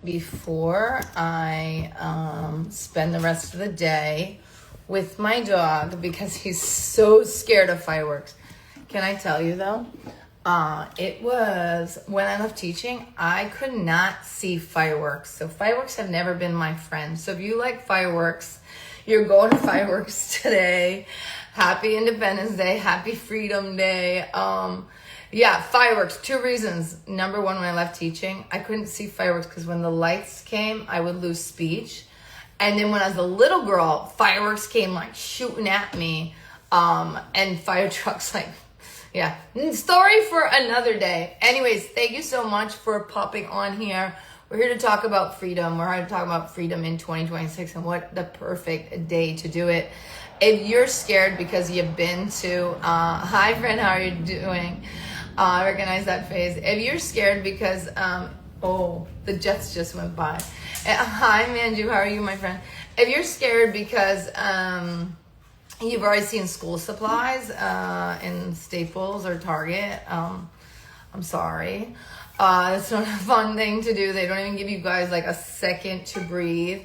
before I spend the rest of the day with my dog because he's so scared of fireworks. Can I tell you though? It was when I left teaching, I could not see fireworks. So fireworks have never been my friend. So if you like fireworks, you're going to fireworks today. Happy Independence Day. Happy Freedom Day. Yeah, fireworks. 2 reasons. Number one, when I left teaching, I couldn't see fireworks because when the lights came, I would lose speech. And then when I was a little girl, fireworks came like shooting at me. And fire trucks like, yeah, story for another day. Anyways, thank you so much for popping on here. We're here to talk about freedom. We're here to talk about freedom in 2026 and what the perfect day to do it. If you're scared because you've been to, hi friend, how are you doing? I recognize that phase. If you're scared because, oh, the Jets just went by. Hi Manju, how are you, my friend? If you're scared because, you've already seen school supplies in Staples or Target. I'm sorry. It's not a fun thing to do. They don't even give you guys like a second to breathe.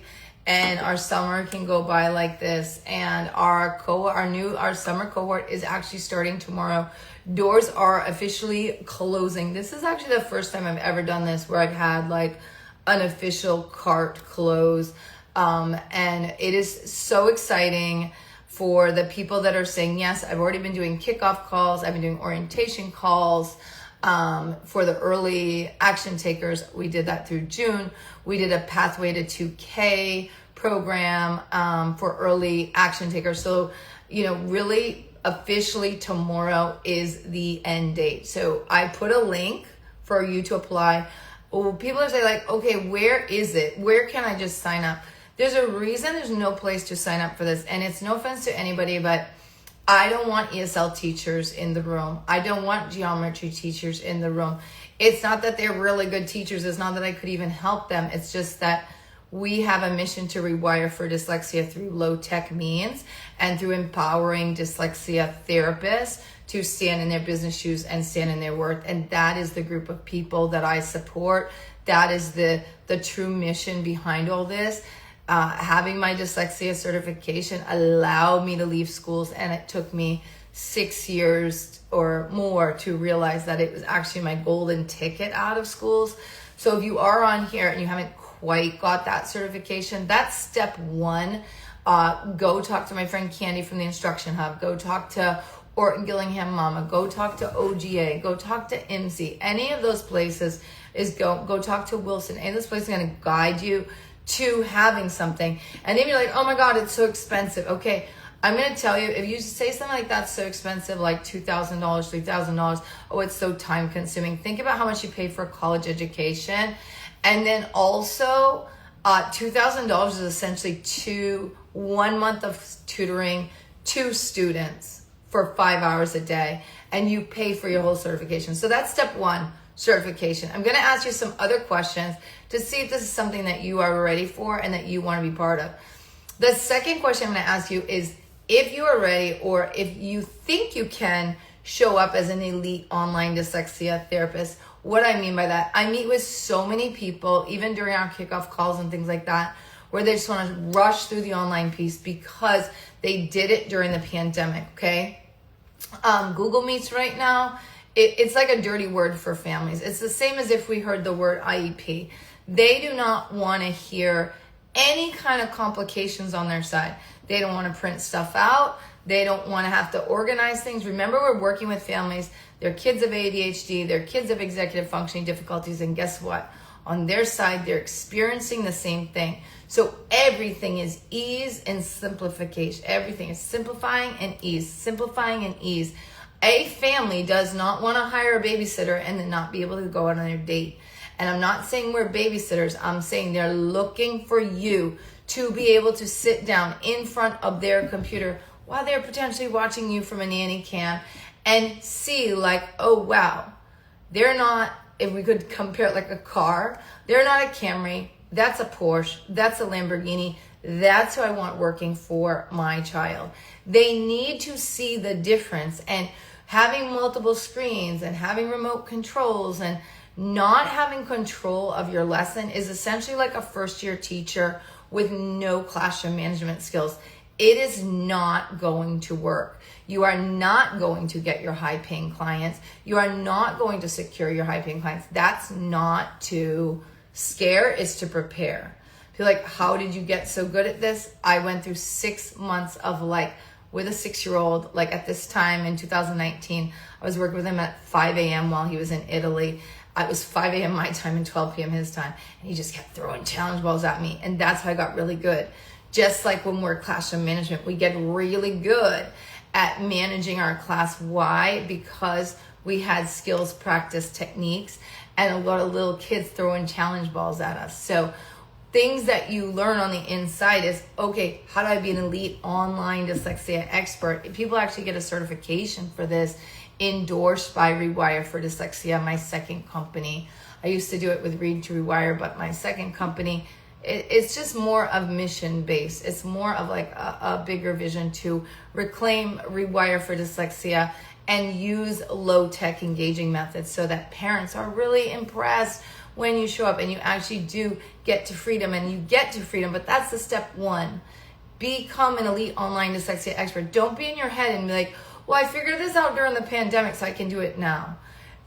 And our summer can go by like this. And our summer cohort is actually starting tomorrow. Doors are officially closing. This is actually the first time I've ever done this where I've had like an official cart close. And it is so exciting for the people that are saying yes. I've already been doing kickoff calls. I've been doing orientation calls for the early action takers. We did that through June. We did a Pathway to 2K program for early action takers. So, really officially tomorrow is the end date. So I put a link for you to apply. Oh, people are saying like, okay, where is it? Where can I just sign up? There's a reason there's no place to sign up for this. And it's no offense to anybody, but I don't want ESL teachers in the room. I don't want geometry teachers in the room. It's not that they're really good teachers. It's not that I could even help them. It's just that we have a mission to rewire for dyslexia through low-tech means and through empowering dyslexia therapists to stand in their business shoes and stand in their worth. And that is the group of people that I support. That is the true mission behind all this. Having my dyslexia certification allowed me to leave schools, and it took me 6 years or more to realize that it was actually my golden ticket out of schools. So if you are on here and you haven't quite got that certification, that's step 1. Go talk to my friend Candy from the Instruction Hub. Go talk to Orton Gillingham Mama. Go talk to OGA. Go talk to IMSI. Any of those places is go talk to Wilson. Any of those places are going to guide you to having something. And then you're like, oh my God, it's so expensive. Okay, I'm going to tell you, if you say something like that's so expensive, like $2,000, $3,000, oh, it's so time consuming. Think about how much you pay for college education. And then also $2,000 is essentially 1 month of tutoring 2 students for 5 hours a day. And you pay for your whole certification. So that's step 1. Certification. I'm going to ask you some other questions to see if this is something that you are ready for and that you want to be part of. The second question I'm going to ask you is if you are ready or if you think you can show up as an elite online dyslexia therapist. What I mean by that, I meet with so many people, even during our kickoff calls and things like that, where they just want to rush through the online piece because they did it during the pandemic, okay? Google Meets right now, it's like a dirty word for families. It's the same as if we heard the word IEP. They do not want to hear any kind of complications on their side. They don't want to print stuff out. They don't want to have to organize things. Remember, we're working with families. Their kids have ADHD. Their kids have executive functioning difficulties. And guess what? On their side, they're experiencing the same thing. So everything is ease and simplification. Everything is simplifying and ease. Simplifying and ease. A family does not want to hire a babysitter and then not be able to go out on their date. And I'm not saying we're babysitters. I'm saying they're looking for you to be able to sit down in front of their computer while they're potentially watching you from a nanny cam and see like, oh, wow, they're not, if we could compare it like a car, they're not a Camry. That's a Porsche. That's a Lamborghini. That's who I want working for my child. They need to see the difference, and having multiple screens and having remote controls and Not having control of your lesson is essentially like a first-year teacher with no classroom management skills. It is not going to work. You are not going to get your high-paying clients. You are not going to secure your high-paying clients. That's not to scare, it's to prepare. Feel like, how did you get so good at this? I went through 6 months of with a 6-year-old, at this time in 2019, I was working with him at 5 a.m. while he was in Italy. It was 5 a.m. my time and 12 p.m. his time. And he just kept throwing challenge balls at me. And that's how I got really good. Just like when we're classroom management, we get really good at managing our class. Why? Because we had skills, practice, techniques, and a lot of little kids throwing challenge balls at us. So things that you learn on the inside is, okay, how do I be an elite online dyslexia expert? People actually get a certification for this, endorsed by Rewire for Dyslexia, my second company. I used to do it with Read to Rewire, but my second company, it's just more of mission based. It's more of a bigger vision to reclaim Rewire for Dyslexia and use low tech engaging methods so that parents are really impressed when you show up and you actually do get to freedom, and you get to freedom. But that's the step one. Become an elite online dyslexia expert. Don't be in your head and be like, well, I figured this out during the pandemic, so I can do it now.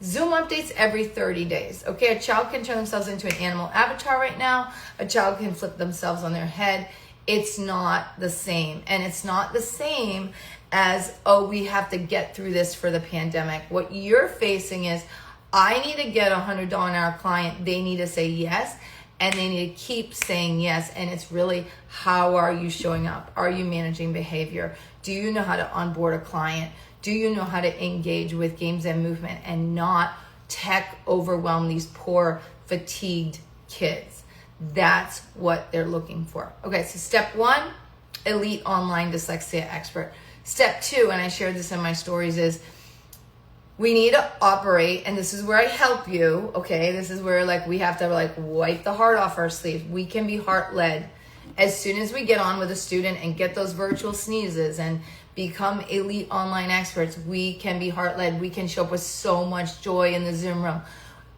Zoom updates every 30 days. Okay, a child can turn themselves into an animal avatar right now. A child can flip themselves on their head. It's not the same. And it's not the same as, oh, we have to get through this for the pandemic. What you're facing is, I need to get a $100 an hour client. They need to say yes, and they need to keep saying yes. And it's really, how are you showing up? Are you managing behavior? Do you know how to onboard a client? Do you know how to engage with games and movement and not tech overwhelm these poor, fatigued kids? That's what they're looking for. Okay, so step one, elite online dyslexia expert. Step two, and I shared this in my stories, is we need to operate, and this is where I help you, okay? This is where we have to wipe the heart off our sleeve. We can be heart-led. As soon as we get on with a student and get those virtual sneezes and become elite online experts, we can be heart-led. We can show up with so much joy in the Zoom room.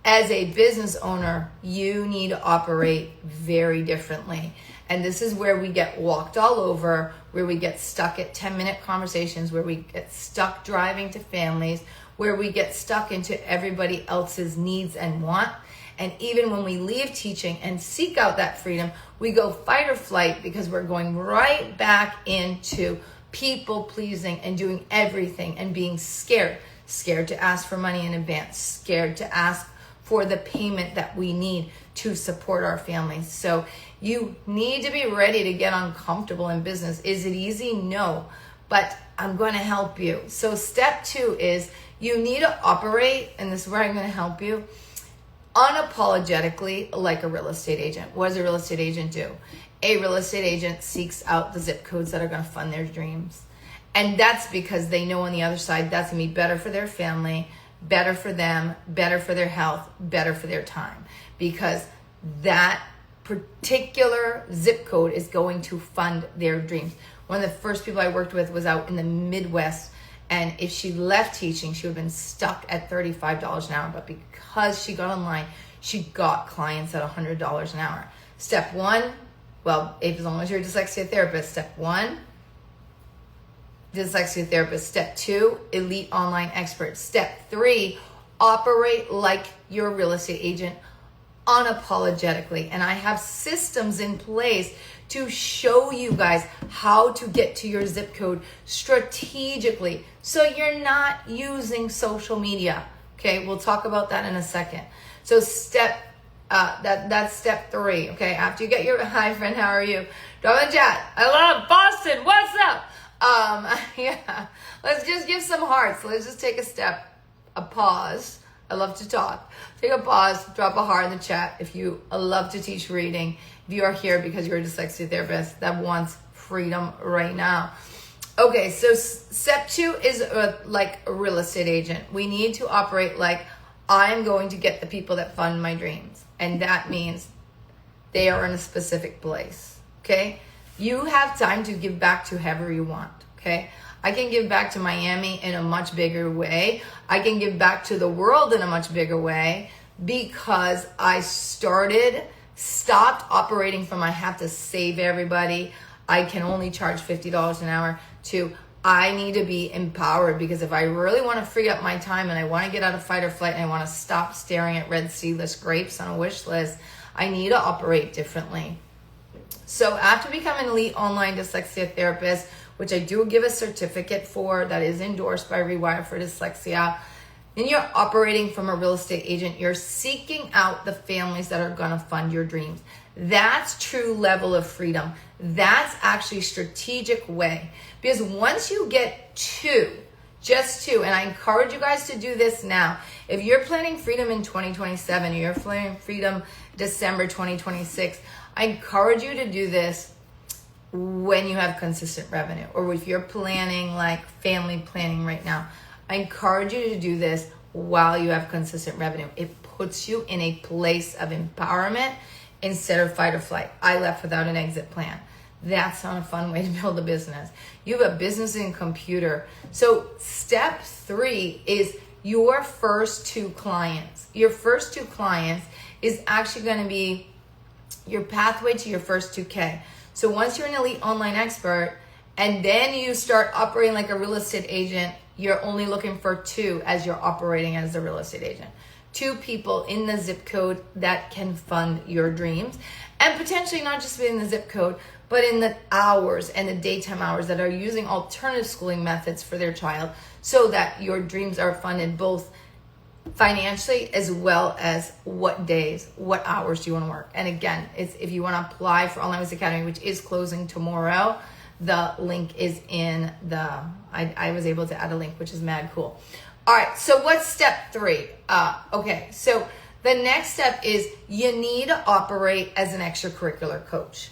As a business owner, you need to operate very differently. And this is where we get walked all over, where we get stuck at 10-minute conversations, where we get stuck driving to families, where we get stuck into everybody else's needs and want. And even when we leave teaching and seek out that freedom, we go fight or flight because we're going right back into people pleasing and doing everything and being scared to ask for money in advance, scared to ask for the payment that we need to support our families. So you need to be ready to get uncomfortable in business. Is it easy? No, but I'm going to help you. So step two is, you need to operate, and this is where I'm going to help you, unapologetically like a real estate agent. What does a real estate agent do? A real estate agent seeks out the zip codes that are going to fund their dreams. And that's because they know on the other side that's going to be better for their family, better for them, better for their health, better for their time. Because that particular zip code is going to fund their dreams. One of the first people I worked with was out in the Midwest, and if she left teaching, she would have been stuck at $35 an hour. But because she got online, she got clients at $100 an hour. Step one, well, as long as you're a dyslexia therapist, step one, dyslexia therapist. Step two, elite online expert. Step three, operate like you're a real estate agent unapologetically. And I have systems in place to show you guys how to get to your zip code strategically so you're not using social media. Okay, we'll talk about that in a second. So that's step three. Okay, after you get your, hi friend, how are you? Drop in chat. I love Boston. What's up? Yeah, let's just give some hearts. Let's just take a pause. I love to talk. Take a pause, drop a heart in the chat if you love to teach reading. If you are here because you're a dyslexia therapist that wants freedom right now. Okay, so step two is like a real estate agent. We need to operate like, I'm going to get the people that fund my dreams. And that means they are in a specific place, okay? You have time to give back to whoever you want, okay? I can give back to Miami in a much bigger way. I can give back to the world in a much bigger way. because I stopped operating from I have to save everybody, I can only charge $50 an hour, to I need to be empowered, because if I really want to free up my time and I want to get out of fight or flight and I want to stop staring at red seedless grapes on a wish list, I need to operate differently. So after becoming an elite online dyslexia therapist, which I do give a certificate for that is endorsed by Rewire for Dyslexia, then you're operating from a real estate agent. You're seeking out the families that are going to fund your dreams. That's true level of freedom. That's actually strategic way. Because once you get just two, and I encourage you guys to do this now. If you're planning freedom in 2027, or you're planning freedom December 2026, I encourage you to do this when you have consistent revenue, or if you're planning like family planning right now. I encourage you to do this while you have consistent revenue. It puts you in a place of empowerment instead of fight or flight. I left without an exit plan. That's not a fun way to build a business. You have a business in computer. So step 3 is your first 2 clients. Your first 2 clients is actually going to be your pathway to your first 2K. So once you're an elite online expert and then you start operating like a real estate agent, you're only looking for 2 as you're operating as a real estate agent. 2 people in the zip code that can fund your dreams, and potentially not just within the zip code, but in the hours and the daytime hours that are using alternative schooling methods for their child, so that your dreams are funded both financially as well as what days, what hours do you want to work. And again, it's if you want to apply for Online Wizards Academy, which is closing tomorrow, the link is in the, I was able to add a link, which is mad cool. All right, so what's step 3? Okay, so the next step is you need to operate as an extracurricular coach.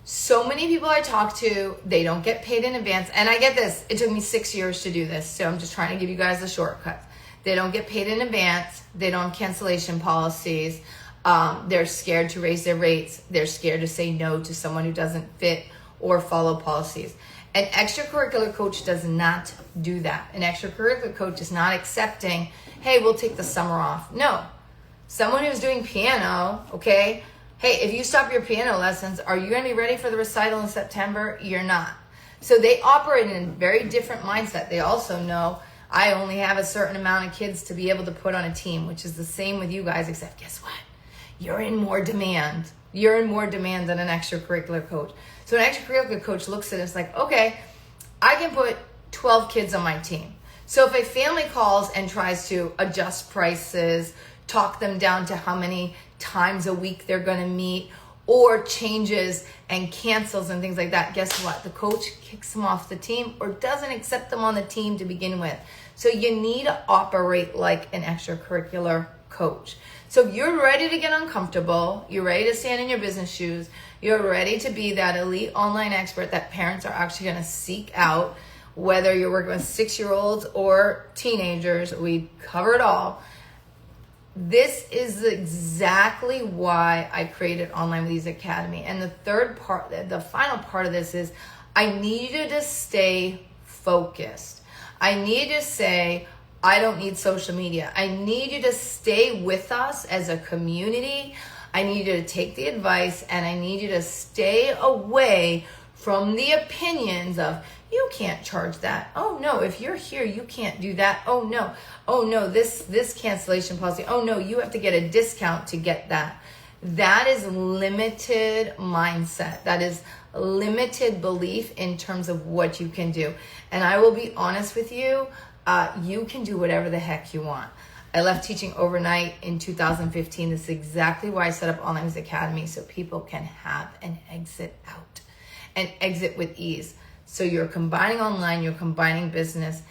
So many people I talk to, they don't get paid in advance. And I get this. It took me 6 years to do this. So I'm just trying to give you guys the shortcuts. They don't get paid in advance. They don't have cancellation policies. They're scared to raise their rates. They're scared to say no to someone who doesn't fit or follow policies. An extracurricular coach does not do that. An extracurricular coach is not accepting, hey, we'll take the summer off. No. Someone who's doing piano, okay, hey, if you stop your piano lessons, are you going to be ready for the recital in September? You're not. So they operate in a very different mindset. They also know I only have a certain amount of kids to be able to put on a team, which is the same with you guys, except guess what? You're in more demand. You're in more demand than an extracurricular coach. So an extracurricular coach looks at it, it's like, okay, I can put 12 kids on my team. So if a family calls and tries to adjust prices, talk them down to how many times a week they're going to meet, or changes and cancels and things like that, guess what? The coach kicks them off the team or doesn't accept them on the team to begin with. So you need to operate like an extracurricular coach. So if you're ready to get uncomfortable, you're ready to stand in your business shoes, you're ready to be that elite online expert that parents are actually going to seek out, whether you're working with 6-year-olds or teenagers, we cover it all. This is exactly why I created Online Wizards Academy. And the third part, the final part of this is I need you to stay focused. I need you to say, I don't need social media. I need you to stay with us as a community. I need you to take the advice, and I need you to stay away from the opinions of, you can't charge that. Oh no, if you're here, you can't do that. Oh no, this cancellation policy. Oh no, you have to get a discount to get that. That is limited mindset. That is limited belief in terms of what you can do. And I will be honest with you, you can do whatever the heck you want. I left teaching overnight in 2015. This is exactly why I set up Online Wizards Academy, so people can have an exit out and exit with ease. So you're combining online, you're combining business.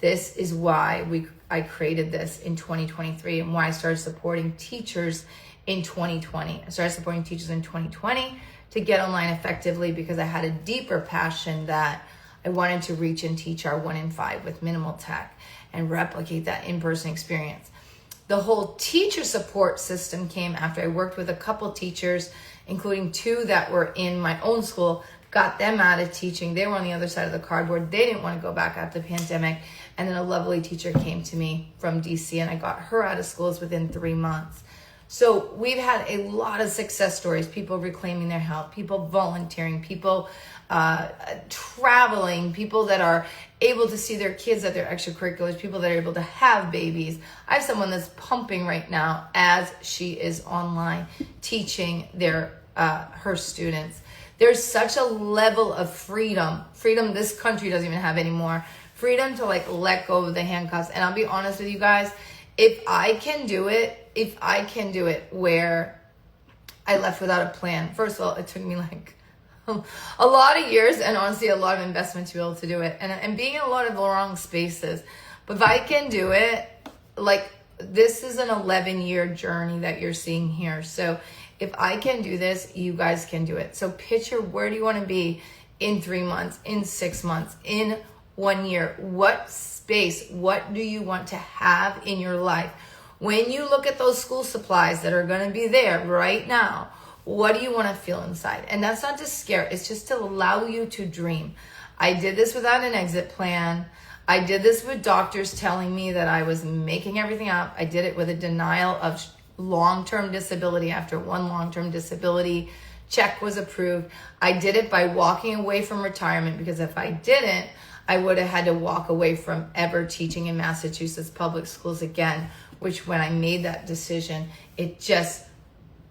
This is why I created this in 2023 and why I started supporting teachers in 2020. I started supporting teachers in 2020 to get online effectively because I had a deeper passion that I wanted to reach and teach our 1 in 5 with minimal tech and replicate that in-person experience. The whole teacher support system came after I worked with a couple teachers including 2 that were in my own school, got them out of teaching. They were on the other side of the cardboard. They didn't want to go back after the pandemic. And then a lovely teacher came to me from DC, and I got her out of schools within 3 months. So we've had a lot of success stories, people reclaiming their health, people volunteering, people traveling, people that are able to see their kids at their extracurriculars, people that are able to have babies. I have someone that's pumping right now as she is online teaching her students. There's such a level of freedom this country doesn't even have anymore. Freedom to let go of the handcuffs. And I'll be honest with you guys, if I can do it where I left without a plan. First of all, it took me a lot of years and honestly a lot of investment to be able to do it, and being in a lot of the wrong spaces. But if I can do it, this is an 11-year journey that you're seeing here. So if I can do this, you guys can do it. So picture, where do you want to be in 3 months, in 6 months, in 1 year? What space, what do you want to have in your life? When you look at those school supplies that are going to be there right now, what do you want to feel inside? And that's not to scare, it's just to allow you to dream. I did this without an exit plan. I did this with doctors telling me that I was making everything up. I did it with a denial of long-term disability after 1 long-term disability check was approved. I did it by walking away from retirement, because if I didn't, I would have had to walk away from ever teaching in Massachusetts public schools again, which when I made that decision, it just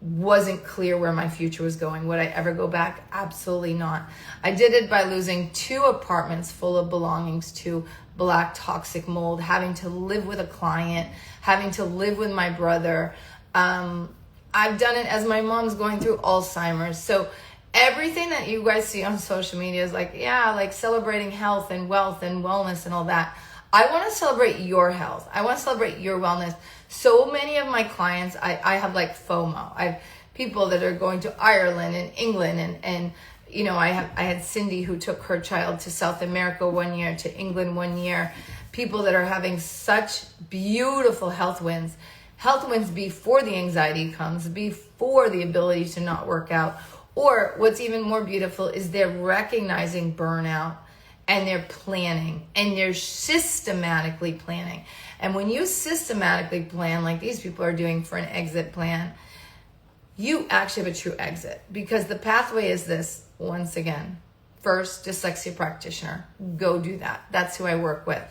wasn't clear where my future was going. Would I ever go back? Absolutely not. I did it by losing 2 apartments full of belongings to black toxic mold, having to live with a client, having to live with my brother. I've done it as my mom's going through Alzheimer's. So everything that you guys see on social media is celebrating health and wealth and wellness and all that. I want to celebrate your health. I want to celebrate your wellness. So many of my clients, I have FOMO. I have people that are going to Ireland and England, and I had Cindy who took her child to South America 1 year, to England 1 year. People that are having such beautiful health wins before the anxiety comes, before the ability to not work out. Or what's even more beautiful is they're recognizing burnout, and they're planning, and they're systematically planning. And when you systematically plan like these people are doing for an exit plan, you actually have a true exit, because the pathway is this. Once again, first, dyslexia practitioner, go do that. That's who I work with.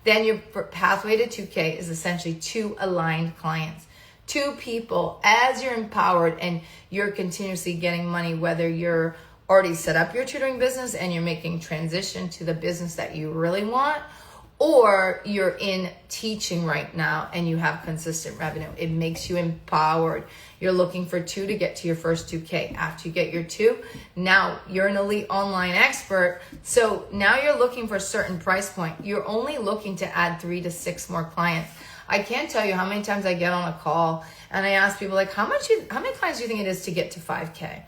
Then your pathway to 2K is essentially 2 aligned clients. 2 people, as you're empowered and you're continuously getting money, whether you're already set up your tutoring business and you're making transition to the business that you really want, or you're in teaching right now and you have consistent revenue. It makes you empowered. You're looking for 2 to get to your first 2K. After you get your 2, now you're an elite online expert. So now you're looking for a certain price point. You're only looking to add 3 to 6 more clients. I can't tell you how many times I get on a call and I ask people how many clients do you think it is to get to 5K?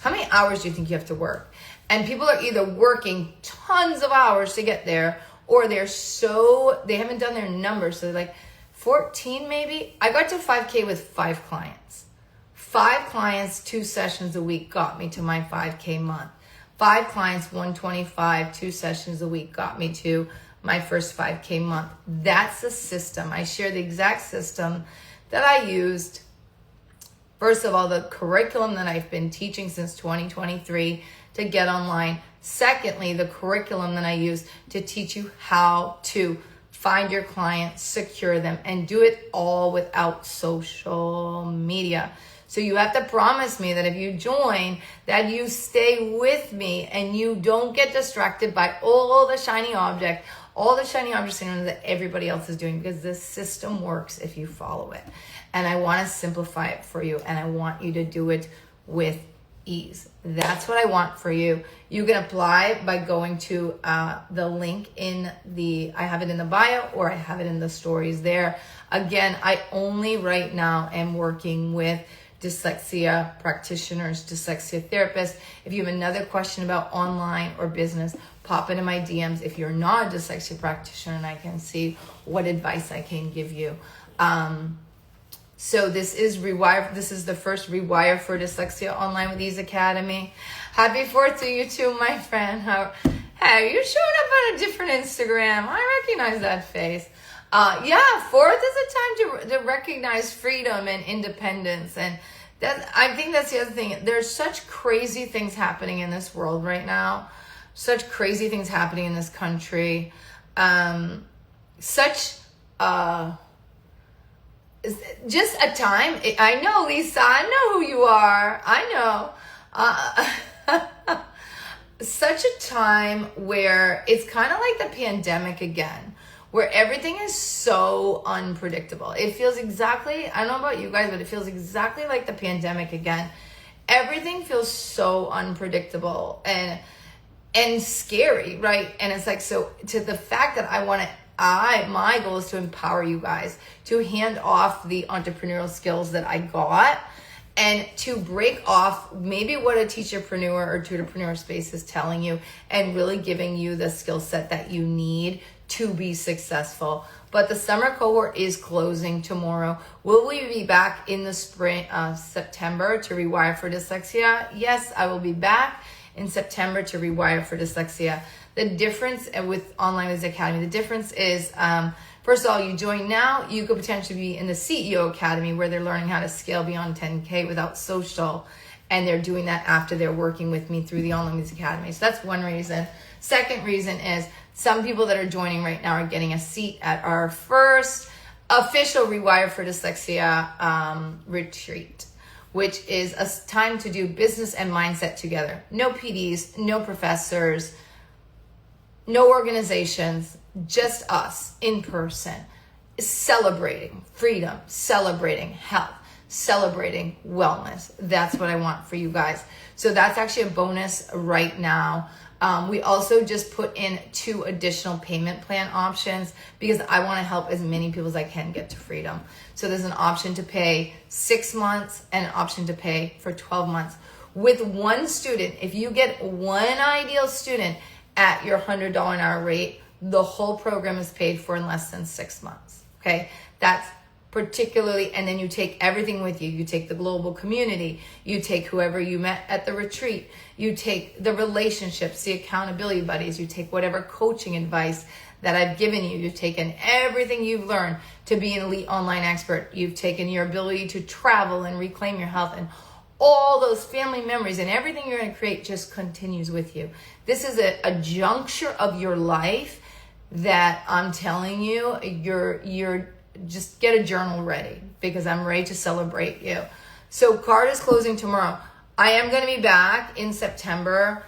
How many hours do you think you have to work? And people are either working tons of hours to get there, or they haven't done their numbers. So they're 14 maybe. I got to 5K with 5 clients. 5 clients, 2 sessions a week got me to my 5K month. 5 clients, 125, 2 sessions a week got me to my first 5K month. That's the system. I share the exact system that I used. First of all, the curriculum that I've been teaching since 2023 to get online. Secondly, the curriculum that I use to teach you how to find your clients, secure them, and do it all without social media. So you have to promise me that if you join, that you stay with me and you don't get distracted by all the shiny objects syndrome that everybody else is doing, because this system works if you follow it. And I want to simplify it for you, and I want you to do it with ease. That's what I want for you. You can apply by going to the link I have it in the bio, or I have it in the stories there. Again, I only right now am working with dyslexia practitioners, dyslexia therapists. If you have another question about online or business, pop into my DMs if you're not a dyslexia practitioner, and I can see what advice I can give you. So this is Rewire. This is the first Rewire for Dyslexia Online with Ease Academy. Happy 4th to you too, my friend. Hey, you're showing up on a different Instagram. I recognize that face. Yeah, 4th is a time to recognize freedom and independence. And I think that's the other thing. There's such crazy things happening in this world right now. Such crazy things happening in this country. Just a time. I know, Lisa. I know who you are. I know. Such a time where it's kind of like the pandemic again, where everything is so unpredictable. It feels exactly, I don't know about you guys, but it feels exactly like the pandemic again. Everything feels so unpredictable and scary, right? And it's like, so to the fact that my goal is to empower you guys to hand off the entrepreneurial skills that I got and to break off maybe what a teacherpreneur or tutorpreneur space is telling you and really giving you the skill set that you need to be successful. But the summer cohort is closing tomorrow. Will we be back in the spring, September to Rewire for Dyslexia? Yes, I will be back in September to Rewire for Dyslexia. The difference with Online with Ease Academy, the difference is, first of all, you join now, you could potentially be in the CEO Academy where they're learning how to scale beyond 10K without social. And they're doing that after they're working with me through the Online with Ease Academy. So that's one reason. Second reason is some people that are joining right now are getting a seat at our first official Rewire for Dyslexia retreat, which is a time to do business and mindset together. No PDs, no professors, no organizations, just us in person, celebrating freedom, celebrating health, celebrating wellness. That's what I want for you guys. So that's actually a bonus right now. We also just put in 2 additional payment plan options because I want to help as many people as I can get to freedom. So there's an option to pay 6 months and an option to pay for 12 months. With one student, if you get one ideal student at your $100 an hour rate, the whole program is paid for in less than 6 months. Okay, that's particularly, and then you take everything with you. You take the global community, you take whoever you met at the retreat, you take the relationships, the accountability buddies, you take whatever coaching advice that I've given you. You've taken everything you've learned to be an elite online expert. You've taken your ability to travel and reclaim your health, and all those family memories and everything you're going to create just continues with you. This is a juncture of your life that I'm telling you, you're just get a journal ready because I'm ready to celebrate you. So card is closing tomorrow. I am going to be back in September.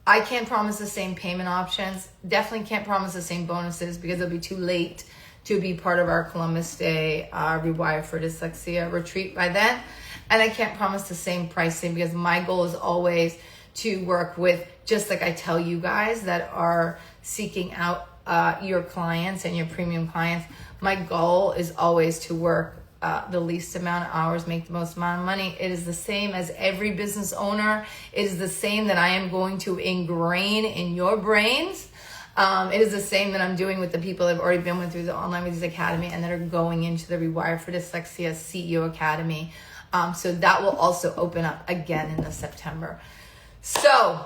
I can't promise the same payment options. Definitely can't promise the same bonuses because it'll be too late to be part of our Columbus Day Rewire for Dyslexia retreat by then. And I can't promise the same pricing because my goal is always to work with, just like I tell you guys that are seeking out your clients and your premium clients, my goal is always to work the least amount of hours, make the most amount of money. It is the same as every business owner. It is the same that I am going to ingrain in your brains. It is the same that I'm doing with the people that have already been through the Online with Ease Academy and that are going into the Rewire for Dyslexia CEO Academy. So that will also open up again in the September. So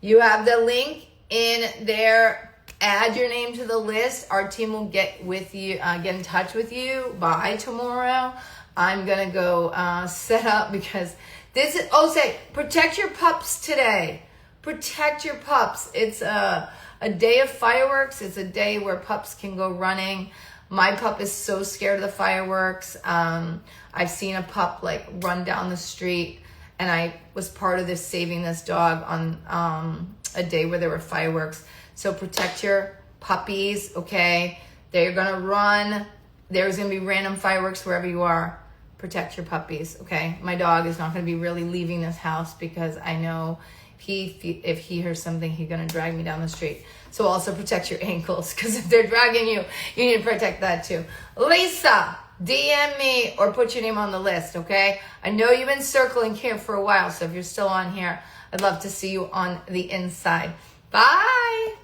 you have the link in there. Add your name to the list. Our team will get with you, get in touch with you by tomorrow. I'm gonna go set up because this is. Oh, say protect your pups today. Protect your pups. It's a day of fireworks. It's a day where pups can go running. My pup is so scared of the fireworks. I've seen a pup like run down the street, and I was part of this saving this dog on a day where there were fireworks. So protect your puppies, okay? They're gonna run. There's gonna be random fireworks wherever you are. Protect your puppies, okay? My dog is not gonna be really leaving this house because I know if he hears something, he's gonna drag me down the street. So also protect your ankles because if they're dragging you, you need to protect that too. Lisa, DM me or put your name on the list, okay? I know you've been circling here for a while, so if you're still on here, I'd love to see you on the inside. Bye.